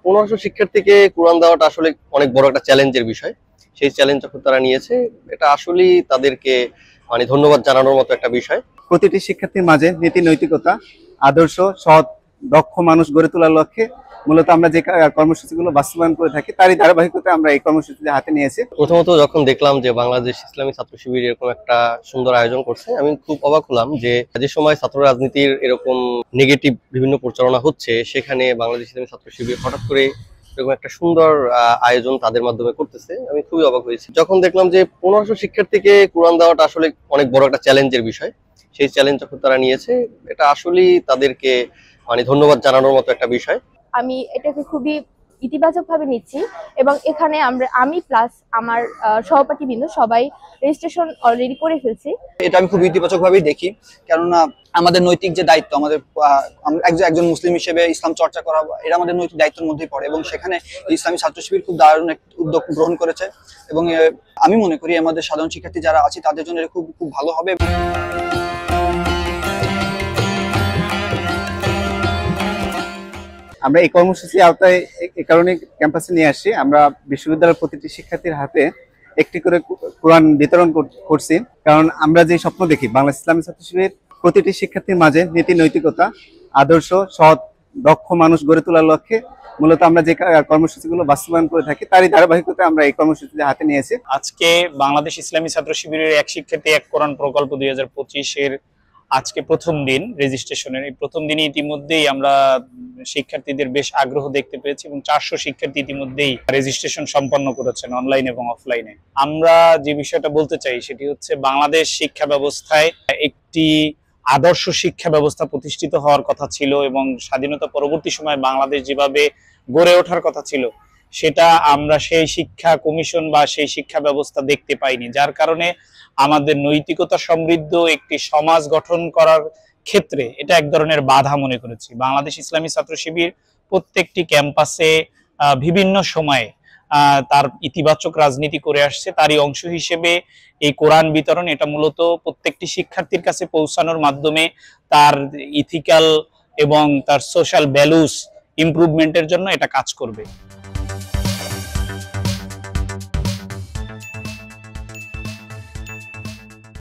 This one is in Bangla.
1500 শিক্ষার্থীকে কোরআন দেওয়াটা আসলে অনেক বড় একটা চ্যালেঞ্জের বিষয়। সেই চ্যালেঞ্জ যখন তারা নিয়েছে, এটা আসলেই তাদেরকে ধন্যবাদ জানানোর মতো একটা বিষয়। প্রতিটি শিক্ষার্থীর মাঝে নীতি নৈতিকতা, আদর্শ, সৎ, দক্ষ মানুষ গড়ে তোলার লক্ষ্যে মূলত আমরা যে কর্মসূচিগুলো বাস্তবায়ন করে থাকি তারই ধারাবাহিকতায় আমরা এই কর্মসূচি হাতে নিয়েছি। প্রথমত যখন দেখলাম যে বাংলাদেশ ইসলামী ছাত্র শিবির এরকম একটা সুন্দর আয়োজন করছে, আমি খুব অবাক হলাম যে যে সময় ছাত্র রাজনীতির এরকম নেগেটিভ বিভিন্ন প্রচারণা হচ্ছে, সেখানে বাংলাদেশ ইসলামী ছাত্র শিবির হঠাৎ করে এরকম একটা সুন্দর আয়োজন তাদের মাধ্যমে করতেছে। আমি খুবই অবাক হয়েছি যখন দেখলাম যে 1500 শিক্ষার্থীকে কোরআন দেওয়াটা আসলে অনেক বড় একটা চ্যালেঞ্জের বিষয়। সেই চ্যালেঞ্জ যখন তারা নিয়েছে, এটা আসলেই তাদেরকে ধন্যবাদ জানানোর মতো একটা বিষয়। আমি এটাকে খুবই ইতিবাচক ভাবে নিচ্ছি এবং এখানে আমি প্লাস আমার সহপাঠীবৃন্দ সবাই রেজিস্ট্রেশন অলরেডি করে ফেলছি। এটা আমি খুব ইতিবাচক ভাবেই দেখি, কেননা আমাদের নৈতিক যে দায়িত্ব, আমাদের একজন মুসলিম হিসেবে ইসলাম চর্চা করা, এটা আমাদের নৈতিক দায়িত্বের মধ্যেই পড়ে এবং সেখানে ইসলামী ছাত্র শিবির খুব দারুণ এক উদ্যোগ গ্রহণ করেছে এবং আমি মনে করি আমাদের সাধারণ শিক্ষার্থী যারা আছে তাদের জন্য এটা খুব খুব ভালো হবে। আমরা এই কর্মসূচির আওতায় এই কারণে ক্যাম্পাসে নিয়ে আসি, আমরা বিশ্ববিদ্যালয়ের প্রতিটি শিক্ষার্থীর হাতে একটি করে কোরআন বিতরণ করছি। কারণ আমরা যে স্বপ্ন দেখি বাংলাদেশ ইসলামী ছাত্র শিবির প্রতিটি শিক্ষার্থীর মাঝে নীতি নৈতিকতা, আদর্শ, সৎ, দক্ষ মানুষ গড়ে তোলার লক্ষ্যে মূলত আমরা যে কর্মসূচিগুলো বাস্তবায়ন করে থাকি তারই ধারাবাহিকতায় আমরা এই কর্মসূচি হাতে নিয়েছি। আজকে বাংলাদেশ ইসলামী ছাত্র শিবিরের এক শিক্ষার্থী এক কোরআন প্রকল্প 2025-এর আজকে প্রথম দিন রেজিস্ট্রেশনের। এই প্রথম দিনে ইতিমধ্যেই আমরা শিক্ষার্থীদের বেশ আগ্রহ দেখতে পেয়েছি এবং 400 শিক্ষার্থী ইতিমধ্যেই রেজিস্ট্রেশন সম্পন্ন করেছেন অনলাইন এবং অফলাইনে। আমরা যে বিষয়টা বলতে চাই সেটি হচ্ছে বাংলাদেশ শিক্ষা ব্যবস্থায় একটি আদর্শ শিক্ষা ব্যবস্থা প্রতিষ্ঠিত হওয়ার কথা ছিল এবং স্বাধীনতা পরবর্তী সময় বাংলাদেশ যেভাবে গড়ে ওঠার কথা ছিল সেটা আমরা সেই শিক্ষা কমিশন বা সেই শিক্ষা ব্যবস্থা দেখতে পাইনি, যার কারণে আমাদের নৈতিকতা সমৃদ্ধ একটি সমাজ গঠন করার ক্ষেত্রে এটা এক ধরনের বাধা মনে করেছি। বাংলাদেশ ইসলামী ছাত্র শিবির প্রত্যেকটি ক্যাম্পাসে বিভিন্ন সময়ে তার ইতিবাচক রাজনীতি করে আসছে, তারই অংশ হিসেবে এই কোরআন বিতরণ এটা মূলত প্রত্যেকটি শিক্ষার্থীর কাছে পৌঁছানোর মাধ্যমে তার ইথিক্যাল এবং তার সোশ্যাল ভ্যালুস ইমপ্রুভমেন্টের জন্য এটা কাজ করবে।